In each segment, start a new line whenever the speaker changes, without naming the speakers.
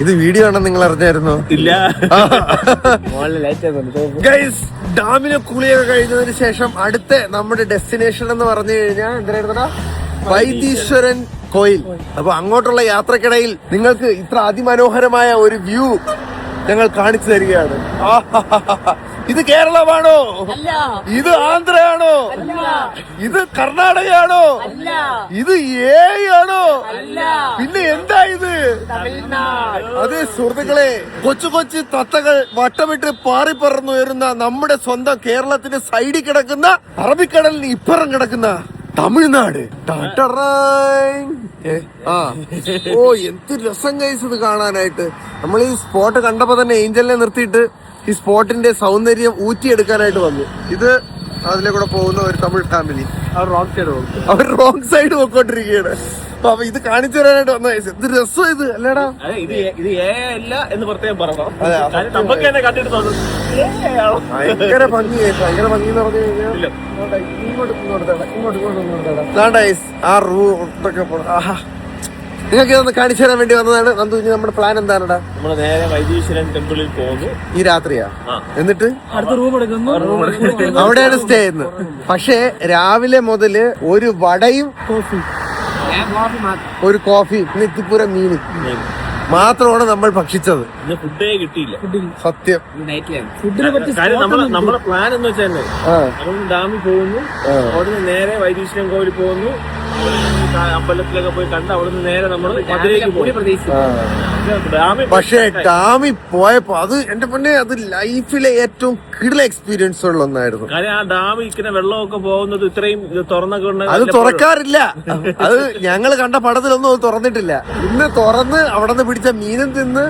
ഇത് വീഡിയോ ആണെന്ന് നിങ്ങൾ അറിഞ്ഞായിരുന്നോ?
ഇല്ല.
ഗൈസ്, ഡാമിലെ കുളിയൊക്കെ കഴിഞ്ഞതിന് ശേഷം അടുത്ത നമ്മുടെ ഡെസ്റ്റിനേഷൻ എന്ന് പറഞ്ഞു കഴിഞ്ഞാൽ എന്തായിരുന്നടാ? വൈദീശ്വരൻ കോയിൽ. അപ്പൊ അങ്ങോട്ടുള്ള യാത്രക്കിടയിൽ നിങ്ങൾക്ക് ഇത്ര അതിമനോഹരമായ ഒരു വ്യൂ ഞങ്ങൾ കാണിച്ചു തരികയാണ്. ഇത് കേരളമാണോ? ഇത് ആന്ധ്രയാണോ? ഇത് കർണാടകയാണോ? ഇത് ആണോ? പിന്നെ എന്താ ഇത്? അതെ സുഹൃത്തുക്കളെ, കൊച്ചു കൊച്ചു തത്തകൾ വട്ടമിട്ട് പാറിപ്പറന്നുയരുന്ന നമ്മുടെ സ്വന്തം കേരളത്തിന്റെ സൈഡിൽ കിടക്കുന്ന അറബിക്കടലിന് ഇപ്പുറം കിടക്കുന്ന തമിഴ്നാട്. ഓ, എന്ത് രസം ഗൈസ് ഇത് കാണാനായിട്ട്. നമ്മൾ ഈ സ്പോട്ട് കണ്ടപ്പോ തന്നെ ഏഞ്ചലിനെ നിർത്തിയിട്ട് ഈ സ്പോട്ടിന്റെ സൗന്ദര്യം ഊറ്റിയെടുക്കാനായിട്ട് വന്നു. ഇത് അതിലെ കൂടെ പോകുന്ന ഒരു തമിഴ് ഫാമിലി അവർ റോങ് സൈഡ് പോയിക്കൊണ്ടിരിക്കുകയാണ്. അപ്പൊ ഇത് കാണിച്ചു തരാനായിട്ട് വന്ന എന്ത് രസം ഇത് അല്ലേടാ?
ഇത് അല്ല എന്ന് പ്രത്യേകം പറയണം.
ഭയങ്കര ഭംഗി, ഭയങ്കര ഭംഗി എന്ന് പറഞ്ഞു കഴിഞ്ഞാൽ ആ റൂട്ടൊക്കെ പോണം. നിങ്ങൾക്ക് ഇതൊന്ന് കാണിച്ചു തരാൻ വേണ്ടി വന്നതാണ്. നന്ദു, ഇനി നമ്മുടെ പ്ലാൻ എന്താണടാ?
നമ്മൾ നേരെ വൈദീശ്വരൻ ടെമ്പിളിൽ പോകുന്നു.
ഈ രാത്രിയാ? എന്നിട്ട്
അടുത്ത റൂം എടുക്കുന്നു,
അവിടെയാണ് സ്റ്റേ ചെയ്യുന്നത്. പക്ഷേ രാവിലെ മുതല് ഒരു വടയും ഒരു കോഫിയും നെത്തിപ്പുര മീനും മാത്രമാണ് നമ്മൾ ഭക്ഷിച്ചത്.
ഫുഡേ കിട്ടിയില്ല
സത്യം.
നമ്മുടെ പ്ലാൻ എന്ന് വെച്ചാൽ ഡാമിൽ പോകുന്നു, അവിടുന്ന് നേരെ വൈദീശ്വരൻ കോവിൽ പോകുന്നു, അമ്പലത്തിലൊക്കെ പോയി കണ്ട് അവിടുന്ന് നേരെ നമ്മൾ മധുരയ്ക്ക് പോയി.
പക്ഷേ ഡാമിൽ പോയപ്പോ അത് എന്റെ പൊന്നെ, അത് ലൈഫിലെ ഏറ്റവും കിടില എക്സ്പീരിയൻസ് ഉള്ള ഒന്നായിരുന്നു.
കാര്യം ആ ഡാമിൽ ഇങ്ങനെ വെള്ളമൊക്കെ പോകുന്നത് ഇത്രയും തുറന്നൊക്കെ
അത് തുറക്കാറില്ല. അത് ഞങ്ങൾ കണ്ട പടത്തിലൊന്നും അത് തുറന്നിട്ടില്ല. ഇന്ന് തുറന്ന് അവിടെ നിന്ന് പിടിച്ച മീനും തിന്ന്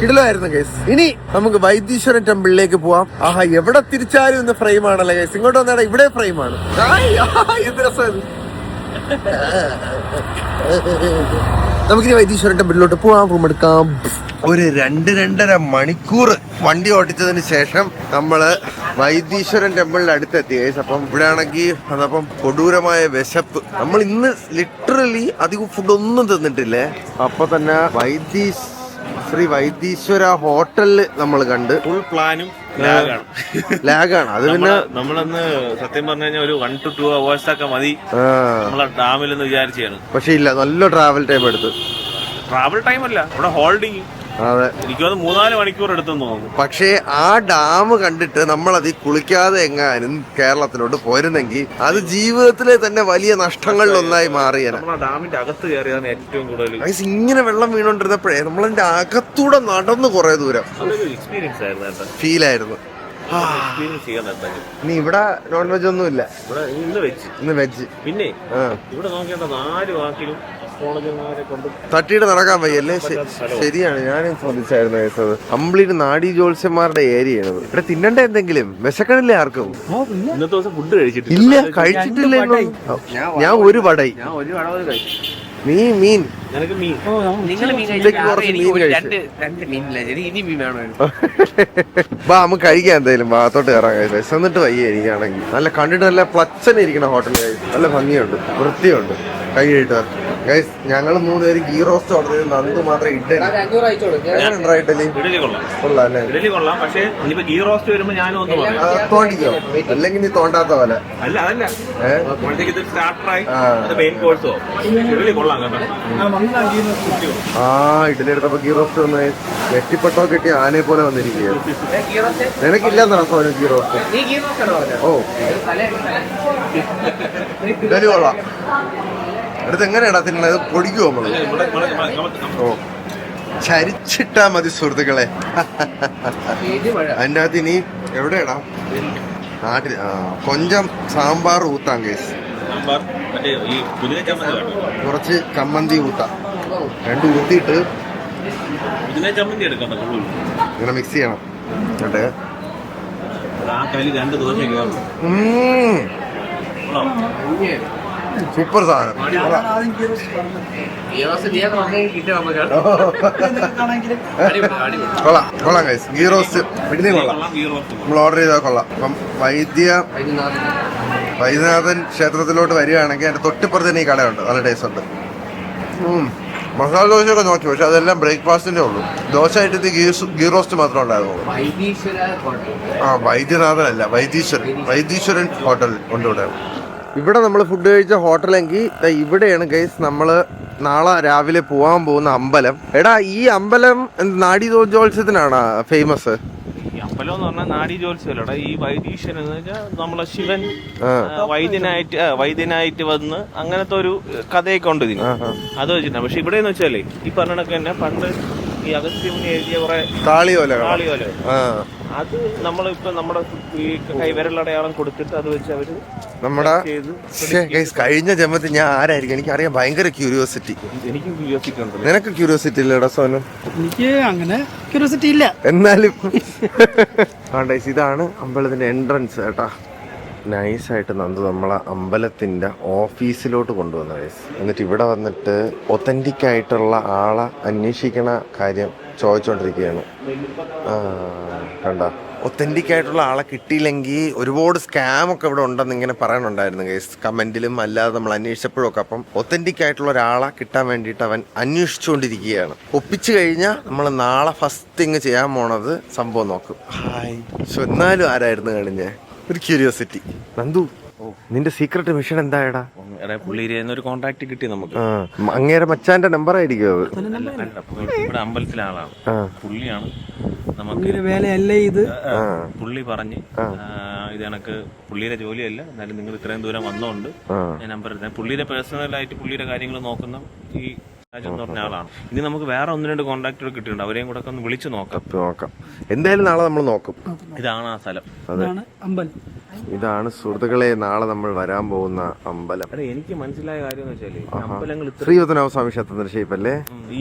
കിടിലായിരുന്നു ഗൈസ്. ഇനി നമുക്ക് വൈദീശ്വരൻ ടെമ്പിളിലേക്ക് പോവാം. ആഹാ, എവിടെ തിരിച്ചാലും ഇന്ന് ഫ്രെയിം ആണല്ലേ ഗൈസ്. ഇങ്ങോട്ട് വന്നാടാ, ഇവിടെ ഫ്രെയിമാണ്. എന്ത് രസം. നമുക്കിനി വൈദീശ്വരൻ ടെമ്പിളിലോട്ട് പോവാം, റൂം എടുക്കാം. ഒരു 2-2.5 മണിക്കൂർ വണ്ടി ഓടിച്ചതിന് ശേഷം നമ്മള് വൈദീശ്വരൻ ടെമ്പിളിന്റെ അടുത്തെത്തി ഗൈസ്. അപ്പം ഇവിടെ ആണെങ്കിൽ അതപ്പം കൊടൂരമായ വിശപ്പ്. നമ്മൾ ഇന്ന് ലിറ്ററലി അധികം ഫുഡൊന്നും തിന്നിട്ടില്ലേ. അപ്പൊ തന്നെ ശ്രീ വൈദീശ്വര ഹോട്ടലില് നമ്മൾ കണ്ട്
ഫുൾ പ്ലാനും
ലാഗാണ്. അത് പിന്നെ
നമ്മളന്ന് സത്യം പറഞ്ഞു കഴിഞ്ഞാൽ ഒരു 1 to 2 hours ഒക്കെ മതി നമ്മളെ ഡാമിലെന്ന് വിചാരിച്ചാണ്.
പക്ഷെ ഇല്ല, നല്ല ട്രാവൽ ടൈം എടുത്തു.
ട്രാവൽ ടൈം അല്ല, ഇവിടെ ഹോൾഡിങ്.
അതെ,
എനിക്ക് 3-4 മണിക്കൂർ എടുത്തെന്ന് തോന്നുന്നു.
പക്ഷേ ആ ഡാം കണ്ടിട്ട് നമ്മളത് കുളിക്കാതെ എങ്ങാനും കേരളത്തിലോട്ട് പോരുന്നെങ്കിൽ അത് ജീവിതത്തിലെ തന്നെ വലിയ നഷ്ടങ്ങളിലൊന്നായി മാറിയാണ്.
ഡാമിന്റെ അകത്ത് കയറിയാണ് ഏറ്റവും കൂടുതൽ.
ഇങ്ങനെ വെള്ളം വീണോണ്ടിരുന്നപ്പോഴേ നമ്മളതിന്റെ അകത്തൂടെ നടന്നു കുറെ ദൂരം.
എക്സ്പീരിയൻസ് ആയിരുന്നു,
ഫീലായിരുന്നു. ഇനി ഇവിടെ നോൺ വെജ് ഒന്നും ഇല്ല, ഇന്ന് വെജ്.
പിന്നെ ഇവിടെ നോക്കേണ്ട 4 വാക്കിലും
തട്ടിയിട്ട് നടക്കാൻ വയ്യല്ലേ? ശരിയാണ്, ഞാനും ശ്രദ്ധിച്ചായിരുന്നു കേട്ടത്. കംപ്ലീറ്റ് നാഡീ ജോത്സ്യന്മാരുടെ ഏരിയയാണ് ഇവിടെ. തിന്നണ്ട എന്തെങ്കിലും? വിശക്കണില്ലേ ആർക്കും?
ഇന്നത്തെ ദിവസം ഫുഡ് കഴിച്ചിട്ടില്ല.
ഇല്ല, കഴിച്ചിട്ടില്ല. ഞാൻ ഒരു വടൈ, നീ മീൻ. വാ, നമുക്ക് കഴിക്കാം എന്തായാലും. ഭാഗത്തോട്ട് കയറാൻ കഴിയും. വിശന്നിട്ട് വയ്യ എനിക്കാണെങ്കിൽ. നല്ല കണ്ടിട്ട് നല്ല പ്ലച്ചനെ ഇരിക്കണം ഹോട്ടലിൽ. നല്ല ഭംഗിയുണ്ട്, വൃത്തിയുണ്ട്. കൈ കഴിയിട്ട് ഗൈസ്, ഞങ്ങൾ 3 പേര് ഗീ റോസ്റ്റ് ഓർഡർ ചെയ്ത്. നന്ദു മാത്രം ഇഡലി.
ഇഡലി കൊള്ളാം, പക്ഷേ ഗീ റോസ്റ്റ് വരുമ്പോ ഞാനും ഒന്ന്
തോണ്ടിക്കോ, അല്ലെങ്കിൽ നീ തോണ്ടാത്ത പോലെ.
അല്ല, അതല്ല, സ്റ്റാർട്ടറായി മെയിൻ കോഴ്സോ. ഇഡലി കൊള്ളാം കേട്ടോ.
ഇഡലി എടുത്തപ്പോ ഗീ റോസ്റ്റ് വന്ന് വെട്ടിപ്പെട്ടോ കെട്ടി ആനയെ പോലെ വന്നിരിക്കുകയാണ്. നിനക്കില്ലെന്നാ സോനു ഗീ റോസ്റ്റ്? ഓ, ഇഡലി കൊള്ളാം. അടുത്ത് എങ്ങനെയാടാ തിന്നത്? പൊടിക്കുമോ നമ്മള്? ഓ, ചരിച്ചിട്ടാ മതി സുഹൃത്തുക്കളെ. അതിൻ്റെ അകത്ത് ഇനി എവിടെയാടാ നാട്ടിൽ കൊഞ്ചം സാമ്പാർ ഊത്താം കേസ്. കുറച്ച് ചമ്മന്തി ഊത്താം. 2 ഊത്തിയിട്ട് ഇങ്ങനെ മിക്സ് ചെയ്യണം. എന്നിട്ട് സൂപ്പർ സാധനം. കൊള്ളാം, കൊള്ളാം ഗൈസ്. ഗീ റോസ്റ്റ് പിടിഞ്ഞ കൊള്ളാം. നമ്മൾ ഓർഡർ ചെയ്താൽ കൊള്ളാം. അപ്പം വൈദ്യനാഥൻ ക്ഷേത്രത്തിലോട്ട് വരികയാണെങ്കിൽ അതിന്റെ തൊട്ടിപ്പുറത്ത് തന്നെ ഈ കടയുണ്ട്. നല്ല ടേസ്റ്റ് ഉണ്ട്. മസാല ദോശയൊക്കെ നോക്കി, പക്ഷെ അതെല്ലാം ബ്രേക്ക്ഫാസ്റ്റിന്റെ ഉള്ളൂ. ദോശ ആയിട്ട് ഗീ റോസ്റ്റ് മാത്രമേ ഉണ്ടായിരുന്നുള്ളൂ. വൈദ്യനാഥനല്ല, വൈദീശ്വരൻ ഹോട്ടൽ ഉണ്ട് ഇവിടെ. ഇവിടെ നമ്മൾ ഫുഡ് കഴിച്ച ഹോട്ടലെങ്കിൽ ഇവിടെയാണ് ഗൈസ് നമ്മൾ നാളെ രാവിലെ പോകാൻ പോകുന്ന അമ്പലം. എടാ ഈ അമ്പലം നാഡി ജോത്സ്യത്തിനാണ് ഫേമസ്.
അമ്പലം എന്ന് പറഞ്ഞാൽ നാഡി ജോത്സ്യമല്ല, ഈ വൈദീശ്വരൻ എന്ന് വെച്ചാൽ നമ്മളെ ശിവൻ വൈദ്യനായിട്ട് വന്ന് അങ്ങനത്തെ ഒരു കഥയൊക്കെ ഉണ്ട് ഇതിന്. അത് വെച്ചിട്ടാണ്. പക്ഷെ ഇവിടെ എന്ന് വെച്ചാലേ ഈ പറഞ്ഞ തന്നെ പണ്ട് ഈ അഗസ്ത്യമുനി എഴുതിയ കുറെ താളിയോല അത് നമ്മളിപ്പോ നമ്മുടെ ഈ കൈവിരലടയാളം കൊടുത്തിട്ട് അത് വെച്ച് അവര്
നമ്മുടെ കഴിഞ്ഞ ജന്മത്തിൽ ഞാൻ ആരായിരിക്കും എനിക്കറിയാം. ഭയങ്കര ക്യൂരിയോസിറ്റി.
എനിക്കും ക്യൂരിയോസിറ്റി ഉണ്ട്.
നിനക്ക് ക്യൂരിയോസിറ്റി ഇല്ലടാ സോനു?
എനിക്ക് അങ്ങനെ ക്യൂരിയോസിറ്റി ഇല്ല.
എന്നാലും ഇതാണ് അമ്പലത്തിന്റെ എൻട്രൻസ് കേട്ടാ. നൈസായിട്ട് നന്ദു നമ്മളെ അമ്പലത്തിന്റെ ഓഫീസിലോട്ട് കൊണ്ടുവന്ന ഗൈസ്. എന്നിട്ട് ഇവിടെ വന്നിട്ട് ഒത്തന്റിക് ആയിട്ടുള്ള ആളെ അന്വേഷിക്കണ കാര്യം ചോദിച്ചോണ്ടിരിക്കുകയാണ്. കണ്ട, ഒത്തന്റിക് ആയിട്ടുള്ള ആളെ കിട്ടിയില്ലെങ്കിൽ ഒരുപാട് സ്കാം ഒക്കെ ഇവിടെ ഉണ്ടെന്ന് ഇങ്ങനെ പറയാനുണ്ടായിരുന്നു ഗൈസ്, കമന്റിലും അല്ലാതെ നമ്മൾ അന്വേഷിച്ചപ്പോഴും ഒക്കെ. അപ്പം ഒത്തന്റിക് ആയിട്ടുള്ള ഒരാളെ കിട്ടാൻ വേണ്ടിയിട്ട് അവൻ അന്വേഷിച്ചുകൊണ്ടിരിക്കുകയാണ്. ഒപ്പിച്ചു കഴിഞ്ഞാൽ നമ്മൾ നാളെ ഫസ്റ്റ് തിങ് ചെയ്യാൻ പോണത് സംഭവം നോക്കും. ഹായ്. പക്ഷെ എന്നാലും ആരായിരുന്നു കഴിഞ്ഞേ ഒരു ക്യൂരിയോസിറ്റി. നന്ദു, നിന്റെ സീക്രട്ട് മിഷൻ എന്തായടാ?
പുള്ളിയുടെ കോൺടാക്ട് കിട്ടി നമുക്ക്.
അങ്ങേരെ മച്ചാന്റെ നമ്പർ ആയിരിക്കും അത്.
ഇവിടെ അമ്പലത്തിലെ ആളാണ് പുള്ളിയാണ്. നമുക്ക് പുള്ളി പറഞ്ഞ് ഇത് കണക്ക് പുള്ളിയുടെ ജോലിയല്ല, എന്നാലും നിങ്ങൾ ഇത്രയും ദൂരം വന്നോണ്ട് ഞാൻ നമ്പർ എടുത്തേ. പുള്ളിയുടെ പേഴ്സണലായിട്ട് പുള്ളിയുടെ കാര്യങ്ങൾ നോക്കുന്ന ഈ രാജൻ എന്ന് പറഞ്ഞ ആളാണ്. ഇനി നമുക്ക് വേറെ 1-2 കോൺടാക്റ്റുകൾ കിട്ടിയിട്ടുണ്ട്, അവരെയും കൂടെ ഒന്ന് വിളിച്ചു നോക്കാം.
എന്തായാലും നാളെ നമ്മൾ നോക്കും.
ഇതാണ് ആ സ്ഥലം,
അമ്പലം.
ഇതാണ് സുഹൃത്തുക്കളെ നാളെ നമ്മൾ വരാൻ പോകുന്ന അമ്പലം.
എനിക്ക് മനസ്സിലായ കാര്യം എന്ന് വെച്ചാല് അമ്പലങ്ങൾ
ശ്രീപത്മനാഭസ്വാമി ക്ഷേത്രത്തിന്റെ ഷേപ്പ് അല്ലേ?
ഈ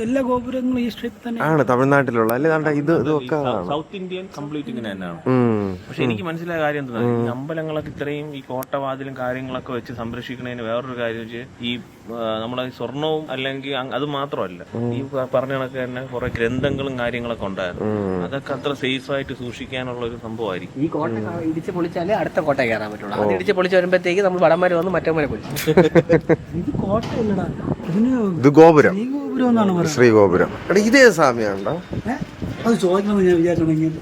എല്ലാ ഗോപുരങ്ങളും ഈ ഷേപ്പ് തന്നെ
ആണ് തമിഴ്നാട്ടിലുള്ള അല്ലേ? ഇതൊക്കെ
സൗത്ത് ഇന്ത്യൻ കംപ്ലീറ്റ് ഇങ്ങനെ തന്നെയാണ്. പക്ഷെ എനിക്ക് മനസ്സിലായ കാര്യം എന്താ, ഈ അമ്പലങ്ങളൊക്കെ ഇത്രയും ഈ കോട്ടവാതിലും കാര്യങ്ങളൊക്കെ വെച്ച് സംരക്ഷിക്കുന്നതിന് വേറൊരു കാര്യം വെച്ച് ഈ നമ്മളെ സ്വർണവും അല്ലെങ്കിൽ അത് മാത്രമല്ല, ഈ പറഞ്ഞ കണക്ക് തന്നെ കുറെ ഗ്രന്ഥങ്ങളും കാര്യങ്ങളൊക്കെ ഉണ്ടായിരുന്നു. അതൊക്കെ അത്ര സേഫ് ആയിട്ട് സൂക്ഷിക്കാനുള്ള ഒരു സംഭവമായിരിക്കും.
ഈ കോട്ട ഇടിച്ച് പൊളിച്ചാലേ അടുത്ത കോട്ട കയറാൻ പറ്റുള്ളൂ. അത് ഇടിച്ച് പൊളിച്ച് വരുമ്പോഴത്തേക്ക് നമ്മൾ വടന്മാര് വന്ന് മറ്റന്മാരെ പൊളിച്ചു. ഇത് കോട്ടയല്ലടാ,
ഇത് ഗോപുരം,
ശ്രീഗോപുരം.
ഇതേ സാമ്യമുണ്ടോ?
അത് ചോദിക്കണമെന്ന് ഞാൻ വിചാരിച്ചിട്ടുണ്ടെങ്കിൽ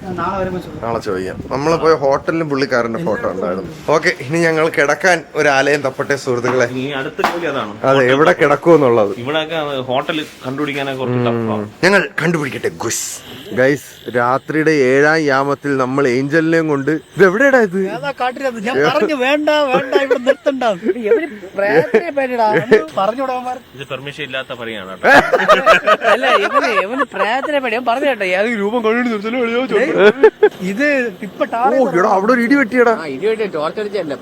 നാളെ ചോദിക്കാം. നമ്മള് പോയ ഹോട്ടലിലും പുള്ളിക്കാരന്റെ ഫോട്ടോ ഉണ്ടായിരുന്നു. ഓക്കെ, ഇനി ഞങ്ങൾ കിടക്കാൻ ഒരു ആലയം തപ്പട്ടെ സുഹൃത്തുക്കളെ. അതെ, എവിടെ കിടക്കുമെന്നുള്ളത്
ഇവിടെ ഹോട്ടൽ കണ്ടുപിടിക്കാനൊക്കെ
ഞങ്ങൾ കണ്ടുപിടിക്കട്ടെ. ഗൈസ്, രാത്രിയുടെ 7-ാം യാമത്തിൽ നമ്മൾ ഏഞ്ചലിനെയും കൊണ്ട് ഇത് എവിടെയാടാ ഇത്?
ഞാൻ പറഞ്ഞു വേണ്ട വേണ്ട ഇവിടെ നിർത്തണ്ട.
ഇത് പെർമിഷൻ ഇല്ലാത്ത പണിയാണ്.
അല്ല, ഇവന് പ്രായത്തിനെ പേടി. ഞാൻ പറഞ്ഞു കേട്ടോ, രൂപം കണ്ടു ഇത് ഇപ്പൊ
അവിടെ ഒരു ഇടി വെട്ടിയടാ.
ടോർച്ചടിച്ചല്ല.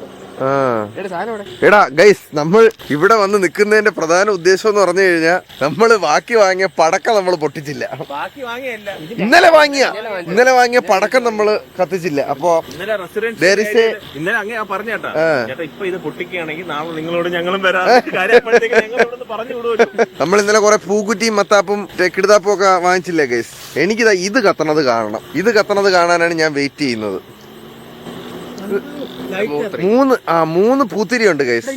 എടാ ഗൈസ്, നമ്മൾ ഇവിടെ വന്ന് നിൽക്കുന്നതിന്റെ പ്രധാന ഉദ്ദേശം എന്ന് പറഞ്ഞു കഴിഞ്ഞാൽ നമ്മള് ബാക്കി വാങ്ങിയ പടക്കം നമ്മൾ പൊട്ടിച്ചില്ല. ഇന്നലെ വാങ്ങിയ പടക്കം നമ്മള് കത്തിച്ചില്ല. അപ്പൊ
ഇന്നലെ അങ്ങനെ പറഞ്ഞേട്ടാ, ഇപ്പൊ ഇത് പൊട്ടിക്കുകയാണെങ്കിൽ നാളെ നിങ്ങളോട് ഞങ്ങളും വരാം.
നമ്മൾ ഇന്നലെ കുറെ പൂക്കുറ്റിയും മത്താപ്പും കിടുതാപ്പും ഒക്കെ വാങ്ങിച്ചില്ലേ ഗൈസ്? എനിക്കിതാ ഇത് കത്തണത് കാണണം. ഇത് കത്തണത് കാണാനാണ് ഞാൻ വെയിറ്റ് ചെയ്യുന്നത്. 3 പൂത്തിരി ഉണ്ട് ഗൈസ്.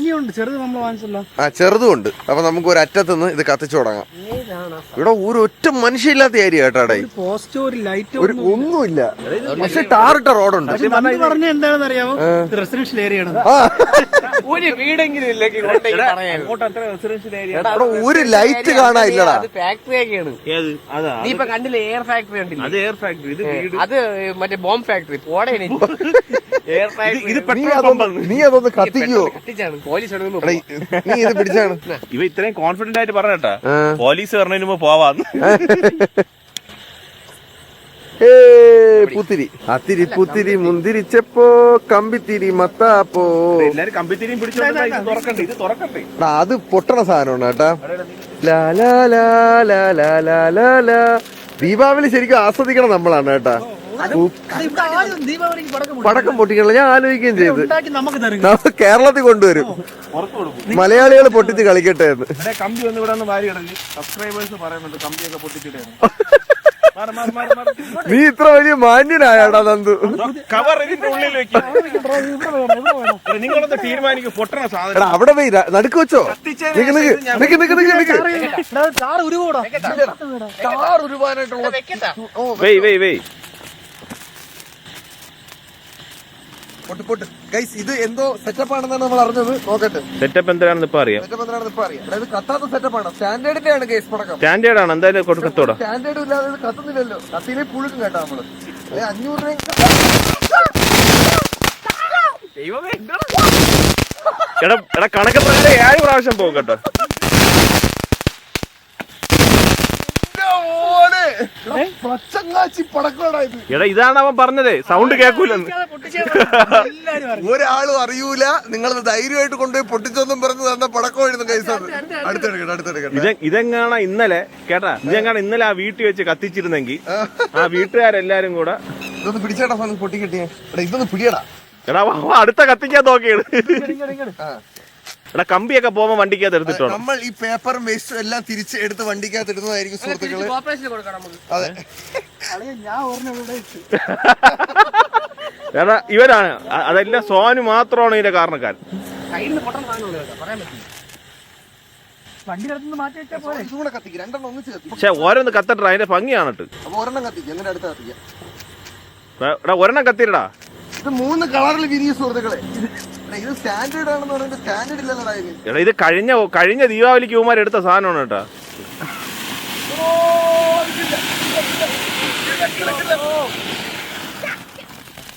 ചെറുതും ഉണ്ട്. അപ്പൊ നമുക്ക് ഒരു അറ്റത്തുനിന്ന് ഇത് കത്തിച്ചു തുടങ്ങാം. ഇവിടെ ഒരൊറ്റ മനുഷ്യയില്ലാത്ത ഏരിയ കേട്ടാടേ, ഒന്നുമില്ല. പക്ഷെ ടാറിട്ട റോഡുണ്ട്.
എന്താണെന്ന് അറിയാമോ? റെസിഡൻഷ്യൽ ഏരിയ ആണ്. ഒരു വീടെങ്കിലും
ഒരു ലൈറ്റ് കാണാനില്ലടാ.
ഫാക്ടറിയൊക്കെയാണ്. നീ ഇപ്പൊ കണ്ടില്ലേ എയർ ഫാക്ടറി കണ്ടില്ല?
അത് എയർ ഫാക്ടറി,
അത് മറ്റേ ബോംബ് ഫാക്ടറി. പോടെ എയർ ഫാക്ടറി.
നീ അതൊന്ന് കത്തിക്കോ?
പോലീസ്
നീ ഇത് പിടിച്ചാണ്.
ഇവ ഇത്രയും കോൺഫിഡന്റ് ആയിട്ട് പറഞ്ഞേട്ടാ, പോലീസ് പറഞ്ഞതിന് മുമ്പ് പോവാന്ന്.
പുത്തിരി അത്തിരി പുത്തിരി മുന്തിരിച്ചപ്പോ കമ്പിത്തിരി മത്താപ്പോ.
എല്ലാരും കമ്പിത്തിരിയും പിടിച്ചോണ്ട് ഇത് തുറക്കണ്ടേ, ഇത് തുറക്കണ്ടേ.
അത് പൊട്ടണ സാധനമാണ് കേട്ടാ. ലാ ലാ ലാ ലാ ലാ ലാ ലാ ലാ. ദീപാവലി ശരിക്കും ആസ്വദിക്കണം നമ്മളാണ് കേട്ടാ. പടക്കം പൊട്ടിക്കണല്ലോ. ഞാൻ ആലോചിക്കുകയും ചെയ്ത് നമുക്ക് കേരളത്തിൽ കൊണ്ടുവരും, മലയാളികൾ പൊട്ടിച്ച് കളിക്കട്ടെ എന്ന്.
കമ്പി ഒന്ന് ഇവിടെ വാരി കിടക്കി സബ്സ്ക്രൈബേഴ്സ് പറയുന്നുണ്ട് കമ്പിയൊക്കെ പൊട്ടിച്ചിട്ട്.
നീ ഇത്ര വലിയ മാന്യനായാടാ നന്ദു.
കവർ ഇതിന്റെ ഉള്ളിൽ വെക്കും. നിങ്ങളൊന്ന് തീരുമാനിക്കും പൊട്ടണ സാധനം.
എടാ അവിടെ പോയി നടുക്ക് വെച്ചോ. നിക്ക് നിക്ക് നിക്ക് നിക്ക് നിക്ക് നിക്ക്. ഇത് എന്തോ സെറ്റപ്പ് ആണെന്നാണ് നമ്മൾ അറിഞ്ഞത്. നോക്കട്ടെ
സെറ്റപ്പ് എന്തിനാണെന്ന് ഇപ്പൊ അറിയാം.
ഇത് കത്താത്ത സെറ്റപ്പാണ്. സ്റ്റാൻഡേർഡിന്റെ ആണ് കേസ് പടക്കം.
സ്റ്റാൻഡേർഡ് ആണ് എന്തായാലും കൊടുക്കത്തോടാ.
സ്റ്റാൻഡേർഡ് ഇല്ലാതെ ഇത് കത്തുന്നില്ലല്ലോ. കത്തിയിലെ പുഴുക്കും കേട്ടോ നമ്മള്. 500
എടാ കണക്ക് പ്രകാരം 7 പ്രാവശ്യം പോകും കേട്ടോ. എടാ ഇതാണ് അവൻ പറഞ്ഞത്, സൗണ്ട് കേൾക്കൂലെന്ന്.
ഒരാളും അറിയൂല. നിങ്ങൾ ധൈര്യമായിട്ട് കൊണ്ടുപോയി പൊട്ടിച്ചൊന്നും പറഞ്ഞു തന്ന പടക്കമായിരുന്നു കേസ്. അടുത്തെടുക്കട്ടെ.
ഇതെങ്ങാണ് ഇന്നലെ കേട്ടാ, ഇന്നലെ ആ വീട്ടിൽ വെച്ച് കത്തിച്ചിരുന്നെങ്കിൽ ആ വീട്ടുകാരെല്ലാരും കൂടെ
ഇതൊന്ന് പിടിച്ചേട്ടാ. പൊട്ടി കിട്ടിയേ. ഇതൊന്ന് പിടിയടാ.
എടാ അടുത്ത കത്തിക്കാൻ നോക്കിയത്. എടാ കമ്പിയൊക്കെ പോകുമ്പോ വണ്ടിക്കകത്ത് എടുത്തിട്ടോ.
നമ്മൾ ഈ പേപ്പറും വേസ്റ്റും എല്ലാം തിരിച്ച് എടുത്ത് വണ്ടിക്കകത്ത് ഇടുന്നതായിരിക്കും സുഹൃത്തുക്കള്. അതെ.
എടാ ഇവരാണ് അതെല്ലാം സോനു മാത്രമാണ് ഇതിന്റെ കാരണക്കാരൻ. പക്ഷെ ഓരോന്ന് കത്തട്ടാ, അതിന്റെ ഭംഗിയാണ്. എടാ ഒരെണ്ണം കത്തിരടാ.
ഇത് 3 കളറിൽ വിരിയ സുഹൃത്തുക്കളെ. ഇത് സ്റ്റാൻഡേർഡ് ആണെന്ന് പറയുന്നത് സ്റ്റാൻഡേർഡ് ഇല്ലല്ലോടാ ഇത്.
എടാ ഇത് കഴിഞ്ഞ ദീപാവലിക്ക് ഇവന്മാർ എടുത്ത സാധനമാണ് കേട്ടാ.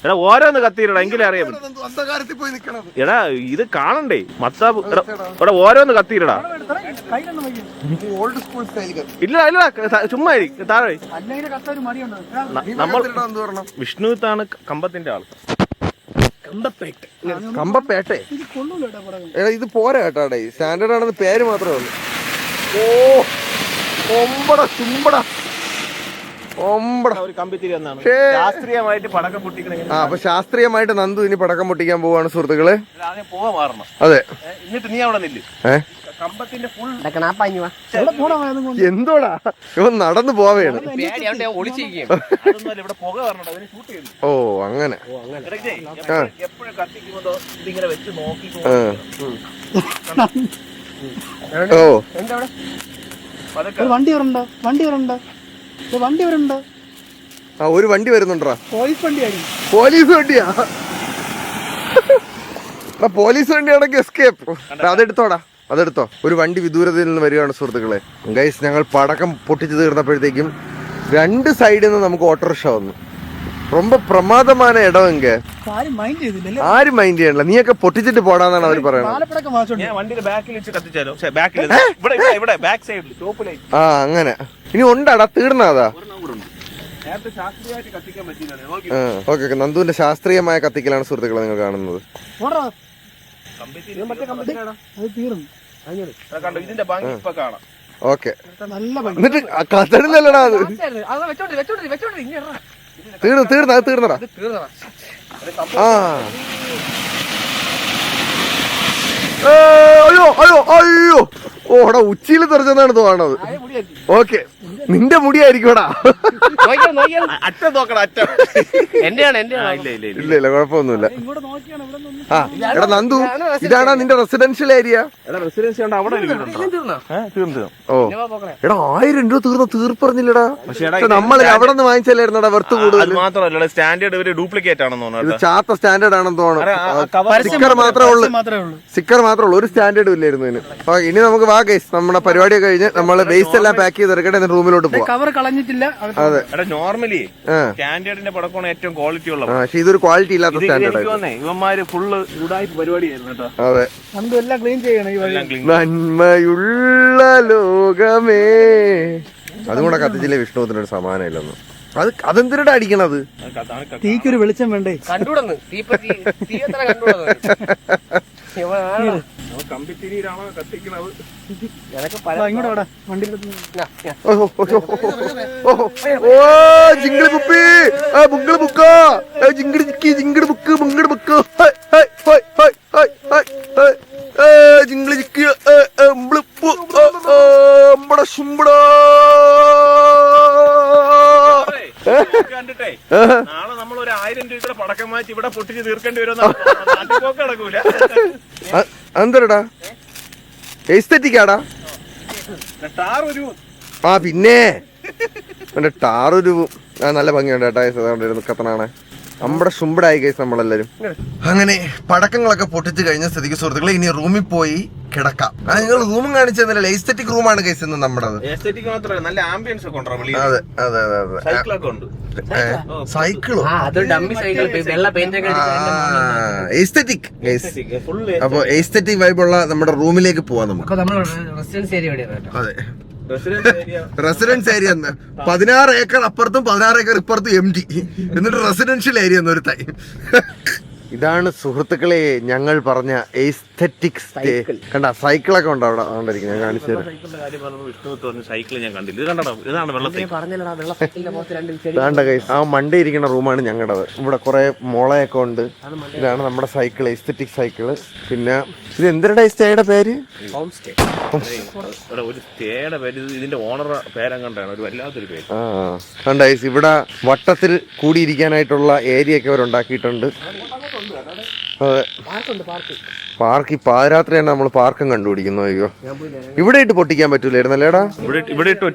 എടാ ഓരോന്ന് കത്തിരടാ, എങ്കിലും അറിയാൻ പറ്റും. എടാ ഇത് കാണണ്ടേ മത്താപ്പ്. എടാ ഓരോന്ന് കത്തിരടാ. ഇല്ല ഇല്ല ചുമ്മാ താഴെ. നമ്മൾ വിഷ്ണുത്താണ് കമ്പത്തിന്റെ ആള്.
കമ്പപ്പേട്ടെ. എടാ ഇത് പോരാ കേട്ടാടേ. സ്റ്റാൻഡേർഡ് ആണെന്ന് പേര് മാത്രമേ ഉള്ളൂ. ഓ ഒമ്പടാ ചുമ്പടാ
ഒരു കമ്പിത്തിരി എന്നാണ് ശാസ്ത്രീയമായിട്ട് പടക്കം പൊട്ടിക്കണ.
അപ്പൊ ശാസ്ത്രീയമായിട്ട് നന്ദു ഇനി പടക്കം പൊട്ടിക്കാൻ പോവാണ് സുഹൃത്തുക്കളെ.
പോവാ മാറണം.
അതെ.
എന്നിട്ട് നീ അവിടെ നില്ല്. കമ്പത്തിന്റെ ഫുൾ
എന്തോടാ ഇവൻ നടന്നു പോവേണ്.
ഇവിടെ പുക വരണം.
ഓ അങ്ങനെ.
എപ്പോഴും കത്തിക്കുമ്പോ ഇതിങ്ങനെ വെച്ച് നോക്കി.
ഓ
വണ്ടി വരണ്ടോ?
ആ ഒരു വണ്ടി വരുന്നുണ്ടാ. പോലീസ് വണ്ടിയാ. പോലീസ് വണ്ടിയാണെങ്കിൽ എസ്കേപ്പ്. അതെടുത്തോ. ഒരു വണ്ടി വിദൂരതയിൽ നിന്ന് വരികയാണ് സുഹൃത്തുക്കളെ. ഗൈസ് ഞങ്ങൾ പടക്കം പൊട്ടിച്ചു തീർന്നപ്പോഴത്തേക്കും 2 സൈഡിൽ നിന്ന് നമുക്ക് ഓട്ടോറിക്ഷ വന്നു. ரொம்ப പ്രമാദமான ഇടം എങ്ക. ആരും മൈൻഡ് ചെയ്യണില്ല. നീയൊക്കെ പൊട്ടിച്ചിട്ട് പോടാന്നാണ് അവര് പറയുന്നത്. ആ അങ്ങനെ. ഇനി ഉണ്ടാടാ തീർന്നാതാ. ഓക്കെ നന്ദുവിന്റെ ശാസ്ത്രീയമായ കത്തിക്കലാണ് സുഹൃത്തുക്കളെ നിങ്ങൾ കാണുന്നത്. ഓക്കെ എന്നിട്ട് കത്തണില്ലല്ലടാ അത്. തീർന്നടാ. ആ അയ്യോ ഓടാ ഉച്ചിയിൽ തെറിച്ചെന്നാണ് തോന്നണത്. ഓക്കെ നിന്റെ മുടിയായിരിക്കുംടാ. ഇല്ല കുഴപ്പമൊന്നുമില്ല. ആ എടാ നന്ദു ഇതാണാ നിന്റെ റെസിഡൻഷ്യൽ ഏരിയ? ഓ എടാ 1000 രൂപ തീർപ്പറഞ്ഞില്ലടാ. പക്ഷെ നമ്മൾ അവിടെ നിന്ന് വാങ്ങിച്ചല്ലായിരുന്നടാ വെർത്ത് കൂടുതൽ.
മാത്രമല്ല സ്റ്റാൻഡേർഡ് ഡ്യൂപ്ലിക്കേറ്റ് ആണെന്ന് തോന്നുന്നു.
ചാത്ത സ്റ്റാൻഡേർഡ് ആണെന്ന് തോന്നുന്നു. സ്റ്റിക്കർ മാത്രമേ ഉള്ളൂ. ഒരു സ്റ്റാൻഡേർഡും ഇല്ലായിരുന്നു ഇതിന്. ഇനി നമുക്ക് വാ ഗൈസ് നമ്മുടെ പരിപാടി കഴിഞ്ഞ് നമ്മള് വേസ്റ്റ് എല്ലാം പാക്ക് ചെയ്തെടുക്കട്ടെ. എന്നിട്ട് റൂമിലോട്ട് പോവാം.
കവർ കളഞ്ഞിട്ടില്ല.
അതെ
നോർമലി സ്റ്റാൻഡേർഡിന്റെ പടക്കമാണ് ഏറ്റവും ക്വാളിറ്റി ഉള്ളത്.
പക്ഷെ ഇതൊരു ക്വാളിറ്റി ഇല്ലാത്ത സ്റ്റാൻഡേർഡ്.
ഇവന്മാര് ഫുള്ള് ഉടായ്പ പരിപാടിയായിരുന്നു കേട്ടോ.
അതെ
എല്ലാം ക്ലീൻ ചെയ്യണം.
നന്മയുള്ള ലോകമേ. അതും കൂടെ കത്തിച്ചില്ലേ വിഷ്ണുവിനൊരു സമാനം ഇല്ലെന്ന്. അതെന്തിനാ അടിക്കണത്?
തീക്കൊരു വെളിച്ചം വേണ്ടേ? കണ്ടുകൂടന്ന്
കമ്പിത്തിരിയിലാണോ കത്തിക്കണത്?
ഓ ജിങ്കിളി പുപ്പി ബുങ്കിളി ബുക്കാ ജിങ്കിടി ചിക്കി ജിങ്കിടി ബുക്ക് ബുങ്കിടി ബുക്ക് ജിങ്കിളി ചിക്കി ശുംബട
കണ്ടിട്ടേ നാളെ നമ്മൾ ഒരു 1000 രൂപയുടെ പടക്കം മാറ്റി ഇവിടെ പൊട്ടിച്ച് തീർക്കേണ്ടി വരും. നാട്ടിൽ പോക്ക് നടക്കൂല.
എന്തോടാ എസ്തെറ്റിക്കാടാ
ടാറൊരു
ആ പിന്നെ എന്റെ ടാറൊരു നല്ല ഭംഗിയുണ്ട് കേട്ടോ. കത്തനാണ് നമ്മുടെ ശുംബടായി കേസ് നമ്മളെല്ലാരും. അങ്ങനെ പടക്കങ്ങളൊക്കെ പൊട്ടിച്ച് കഴിഞ്ഞ സ്ഥിതിക്ക് സുഹൃത്തുക്കളെ ഇനി റൂമിൽ പോയി കിടക്കാം. നിങ്ങൾ റൂമും കാണിച്ചതല്ലേ, എസ്തെറ്റിക് റൂമാണ് കേസ് ഇന്ന് നമ്മുടെ.
എസ്തെറ്റിക് മാത്രമല്ല നല്ല ആംബിയൻസ് ഒക്കെ ഉണ്ടോ?
അതെ അതെ അതെ അതെ.
സൈക്കിളൊക്കെ ഉണ്ട്.
സൈക്കിളോ? എസ്തെറ്റിക്. അപ്പൊ എസ്തെറ്റിക് വൈബുള്ള നമ്മുടെ റൂമിലേക്ക് പോവാം നമുക്ക്. അതെ റെസിഡൻസ് ഏരിയ 16 ഏക്കർ അപ്പുറത്തും 16 ഏക്കർ ഇപ്പുറത്തും എംടി, എന്നിട്ട് റെസിഡൻഷ്യൽ ഏരിയ എന്നൊരു തൈ. ഇതാണ് സുഹൃത്തുക്കളെ ഞങ്ങൾ പറഞ്ഞ എസ്തെറ്റിക് സ്റ്റേ. കണ്ട സൈക്കിളൊക്കെ ഉണ്ടോ അവിടെ? ഞാൻ കാണിച്ചു തരാം.
സൈക്കിൾ ഞാൻ കണ്ടില്ല. ഇതാണ്
ആ മണ്ടേ ഇരിക്കുന്ന റൂമാണ് ഞങ്ങളുടേത്. ഇവിടെ കുറെ മുളയൊക്കെ ഉണ്ട്. ഇതാണ് നമ്മുടെ സൈക്കിൾ, എസ്തെറ്റിക് സൈക്കിള്. പിന്നെ ഇത് എന്തിനാ സ്റ്റേയുടെ പേര്?
ഒരു സ്റ്റേയുടെ പേര് ഇതിന്റെ ഓണർ പേരങ്ങണ്ടാണ്, ഒരു വല്ലാത്തൊരു പേര്.
കണ്ട ഇവിടെ വട്ടത്തിൽ കൂടിയിരിക്കാനായിട്ടുള്ള ഏരിയ ഒക്കെ അവരുണ്ടാക്കിയിട്ടുണ്ട്. അതെ പാർക്ക്. പാതിരാത്രി തന്നെ നമ്മൾ പാർക്കും കണ്ടുപിടിക്കുന്നു. അയ്യോ ഇവിടെ ഇട്ട് പൊട്ടിക്കാൻ പറ്റൂലായിരുന്നല്ലേടാ?
ഇവിടെ ഇട്ട്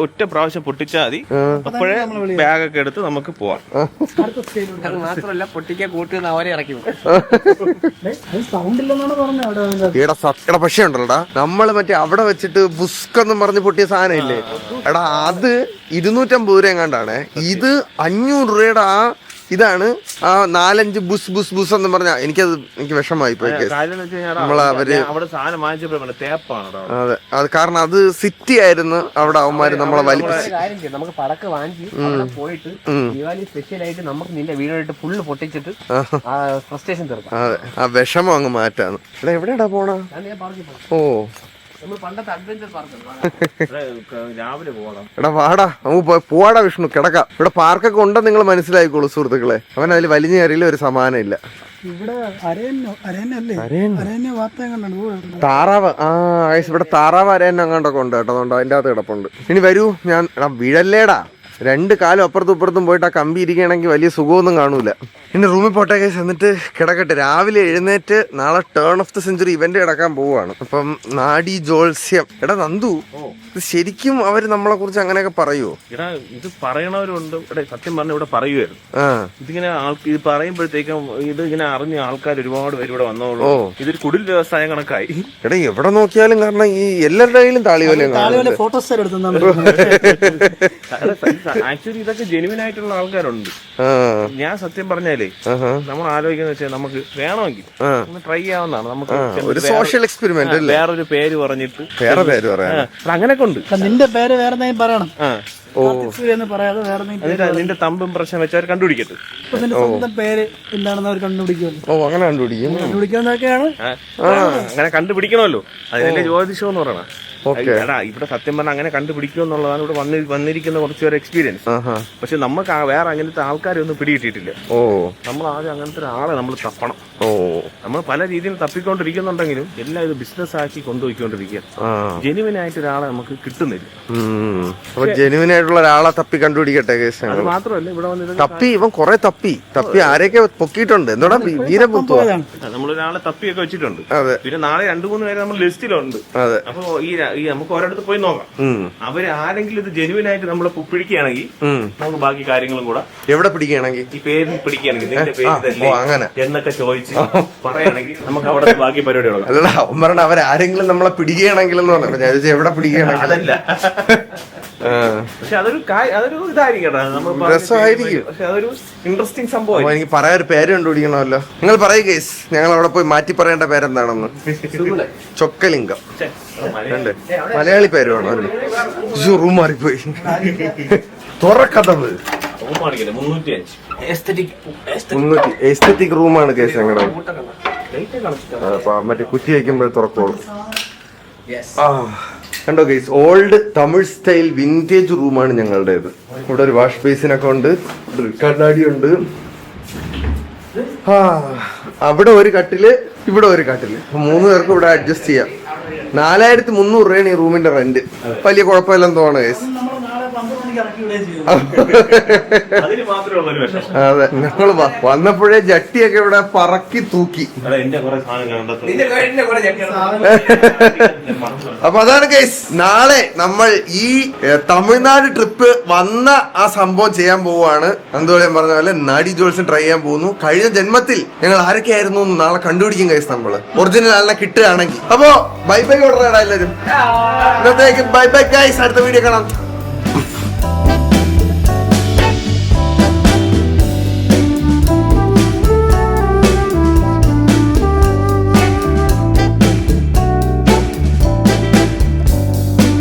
ഒറ്റ പ്രാവശ്യം പൊട്ടിച്ചാൽ മതി. അപ്പോഴേ ബാഗൊക്കെ എടുത്ത് നമുക്ക് പോവാം.
മാത്രമല്ല പൊട്ടിക്കാൻ കൂട്ടുന്ന അവരെ ഇറക്കി.
പക്ഷേ ഉണ്ടല്ലോടാ, നമ്മള് മറ്റേ അവിടെ വെച്ചിട്ട് ബുസ്കെന്നും പറഞ്ഞ് പൊട്ടിയ സാധനം ഇല്ലേ എടാ, അത് 250 രൂപ എങ്ങാണ്ടാണ്. ഇത് 500 രൂപയുടെ ഇതാണ് ആ 4-5 ബുസ് ബുസ് ബുസ് എന്ന് പറഞ്ഞാ എനിക്ക് വിഷമായി പോയി. നമ്മളവര് അതെ, അത് കാരണം അത് സിറ്റി ആയിരുന്നു അവിടെ. അവന്മാര് നമ്മളെ വലിപ്പിച്ച്
നമുക്ക് പടക്ക് വാങ്ങി പോയിട്ട് ദിവാലി സ്പെഷ്യൽ ആയിട്ട് നമുക്ക് നിന്റെ വീടായിട്ട് ഫുള്ള് പൊട്ടിച്ചിട്ട് ഫ്രസ്ട്രേഷൻ തീർക്കാം.
അതെ, ആ വിഷമം അങ്ങ് മാറ്റാണ്. ഇവിടെ എവിടെയാടാ പോണ? ഓ
രാവിലെ പോകണം.
എടാ വാടാ നമുക്ക് പോവാടാ വിഷ്ണു, കിടക്കാം. ഇവിടെ പാർക്കൊക്കെ ഉണ്ടെന്ന് നിങ്ങൾ മനസ്സിലായിക്കോളൂ സുഹൃത്തുക്കളെ. അവൻ അതിൽ വലിഞ്ഞ കയറിയില്ല, ഒരു സമാനം ഇല്ല. താറാവ് ഇവിടെ താറാവ് അരയന്നെ അങ്ങോട്ടൊക്കെ ഉണ്ട് കേട്ടോ. അതുകൊണ്ട് അതിന്റെ അകത്ത് കിടപ്പുണ്ട്. ഇനി വരൂ, ഞാൻ വീഴല്ലേടാ. 2 കാലും അപ്പുറത്തും ഇപ്പുറത്തും പോയിട്ട് ആ കമ്പി ഇരിക്കുകയാണെങ്കിൽ വലിയ സുഖമൊന്നും കാണൂല. ഇനി റൂമിൽ പോട്ടെ കേസ്, എന്നിട്ട് കിടക്കട്ടെ. രാവിലെ എഴുന്നേറ്റ് നാളെ turn of the century event കിടക്കാൻ പോവാണ്. അപ്പം നാഡി ജോത്സ്യം. എടാ നന്ദു, ഇത് ശരിക്കും അവര് നമ്മളെ കുറിച്ച് അങ്ങനെയൊക്കെ പറയുമോ?
എടാ ഇത് പറയണവരുണ്ട്. ഇവിടെ സത്യം പറഞ്ഞ ഇവിടെ പറയുമായിരുന്നു. ഇതിങ്ങനെ ഇത് പറയുമ്പോഴത്തേക്കും ഇത് ഇങ്ങനെ അറിഞ്ഞ ആൾക്കാർ ഒരുപാട് പേര് ഇവിടെ വന്നോളൂ. ഇതൊരു കുടിൽ വ്യവസായം കണക്കായി.
എടാ എവിടെ നോക്കിയാലും, കാരണം ഈ എല്ലാവരുടെ കയ്യിലും താളിയോലയും
ആക്ച്വലി ഇതൊക്കെ ജെനുവിൻ ആയിട്ടുള്ള ആൾക്കാരുണ്ട്. ഞാൻ സത്യം പറഞ്ഞാലേ നമ്മൾ ആലോചിക്കുന്ന വെച്ചാൽ നമുക്ക് വേണമെങ്കിൽ ട്രൈ ചെയ്യാവുന്നതാണ്. നമുക്ക്
ഒരു സോഷ്യൽ എക്സ്പെരിമെന്റ്
വേറൊരു പേര് പറഞ്ഞിട്ട്
വേറെ പേര് പറയാം.
അങ്ങനെയൊക്കെ ഉണ്ട്.
നിന്റെ പേര് വേറെ പറയണം.
നിന്റെ തമ്പും പ്രശ്നം വെച്ച് അവർ കണ്ടുപിടിക്കട്ടെ.
സ്വന്തം പേര് എന്താണെന്ന് അവർ കണ്ടുപിടിക്കുമല്ലോ.
ഓ അങ്ങനെ കണ്ടുപിടിക്കുന്നതൊക്കെയാണ്.
അങ്ങനെ കണ്ടുപിടിക്കണമല്ലോ, അതിന്റെ ജ്യോതിഷം എന്ന് പറയണം. ഇവിടെ സത്യം പറഞ്ഞാൽ അങ്ങനെ കണ്ടുപിടിക്കുക എന്നുള്ളതാണ് ഇവിടെ വന്നിരിക്കുന്ന കുറച്ചുപേരെ എക്സ്പീരിയൻസ്. പക്ഷെ നമുക്ക് വേറെ അങ്ങനത്തെ ആൾക്കാരെ ഒന്നും പിടികിട്ടിട്ടില്ല. നമ്മൾ ആദ്യം അങ്ങനത്തെ ഒരാളെ നമ്മൾ തപ്പണം. നമ്മൾ പല രീതിയിൽ തപ്പിക്കൊണ്ടിരിക്കുന്നുണ്ടെങ്കിലും എല്ലാം ഇത് ബിസിനസ് ആക്കി കൊണ്ടുപോയിക്കൊണ്ടിരിക്കുക. ജെനുവിൻ ആയിട്ട് ഒരാളെ നമുക്ക് കിട്ടുന്നില്ല.
ജെനുവിൻ ആയിട്ടുള്ള ഒരാളെ തപ്പി കണ്ടുപിടിക്കട്ടെ.
അത് മാത്രമല്ല ഇവിടെ വന്നിട്ട്
തപ്പി ഇവൻ കുറെ തപ്പി ആരെയൊക്കെ പൊക്കിയിട്ടുണ്ട്. എന്താ വീരപുത്തു
നമ്മളൊരാളെ തപ്പിയൊക്കെ വെച്ചിട്ടുണ്ട്. പിന്നെ നാളെ 2-3 പേര് നമ്മൾ ലിസ്റ്റിലുണ്ട്. അപ്പൊ ഈ നമുക്ക് ഒരിടത്ത് പോയി നോക്കാം. അവര് ആരെങ്കിലും ഇത് ജെനുവിൻ ആയിട്ട് നമ്മളെ പിടിക്കുകയാണെങ്കിൽ നമുക്ക് ബാക്കി കാര്യങ്ങളും കൂടെ.
എവിടെ പിടിക്കുകയാണെങ്കിൽ?
ഈ പേര് പിടിക്കുകയാണെങ്കിൽ നിന്റെ പേര് അങ്ങനെ എന്നൊക്കെ ചോദിച്ച് പറയുകയാണെങ്കിൽ നമുക്ക് അവിടെ ബാക്കി പരിപാടികളാണ്.
അല്ല അവന്മാരുടെ അവരാരെങ്കിലും നമ്മളെ പിടിക്കുകയാണെങ്കിൽ എന്ന് പറഞ്ഞു. എവിടെ പിടിക്കുകയാണെങ്കിൽ
അതല്ല. പക്ഷെ അതൊരു ഇതായിരിക്കും,
രസമായിരിക്കും.
പക്ഷെ അതൊരു ഇൻട്രസ്റ്റിംഗ് സംഭവം.
എനിക്ക് പറയാൻ ഒരു പേര് കണ്ടുപിടിക്കണമല്ലോ. നിങ്ങൾ പറയൂ കേസ്, ഞങ്ങൾ അവിടെ പോയി മാറ്റി പറയേണ്ട പേരെന്താണെന്ന്. ചൊക്കലിംഗം. മലയാളി പേര് വേണോ? റൂം മാറിപ്പോയി. തുറക്കഥവ് 305 എസ്തെറ്റിക് റൂമാണ് കേസ് ഞങ്ങളുടെ. മറ്റേ കുറ്റി വയ്ക്കുമ്പോൾ തുറക്കോളൂ. കണ്ടോ guys, old Tamil style vintage റൂമാണ് ഞങ്ങളുടേത്. ഇവിടെ ഒരു വാഷ് ബേസിനൊക്കെ ഉണ്ട്, കണ്ണാടി ഉണ്ട്. അവിടെ ഒരു കട്ടില്, ഇവിടെ ഒരു കട്ടില്. 3 പേർക്ക് ഇവിടെ അഡ്ജസ്റ്റ് ചെയ്യാം. 4300 രൂപയാണ് ഈ റൂമിന്റെ റെന്റ്. വലിയ കുഴപ്പമില്ലെന്ന് തോന്നുന്നു ഗൈസ്.
12 മണിക്ക് ഇറക്കി വിടുകയും ചെയ്തു.
അതിന് മാത്രമേ ഉള്ളൊരു വിഷമം.
അതെ, ഞങ്ങള് വന്നപ്പോഴേ ജട്ടിയൊക്കെ ഇവിടെ പറക്കി തൂക്കി.
എടാ, എന്റെ കുറെ സാധനം കണ്ടെത്തും.
അപ്പൊ അതാണ് ഗൈസ്, നാളെ നമ്മൾ ഈ തമിഴ്നാട് ട്രിപ്പ് വന്ന ആ സംഭവം ചെയ്യാൻ പോവുകയാണ്. എന്തോളം പറഞ്ഞ പോലെ നാഡി ജോൾസും ട്രൈ ചെയ്യാൻ പോകുന്നു. കഴിഞ്ഞ ജന്മത്തിൽ ഞങ്ങൾ ആരൊക്കെയായിരുന്നു എന്ന് നാളെ കണ്ടുപിടിക്കും ഗൈസ്, നമ്മള് ഒറിജിനൽ ആളിനെ കിട്ടുകയാണെങ്കിൽ. അപ്പോ ബൈ ബൈ ഓർഡർ എല്ലാവരും. ഇന്നത്തേക്ക് ബൈ ബൈ ഗൈസ്, അടുത്ത വീഡിയോ കാണാം.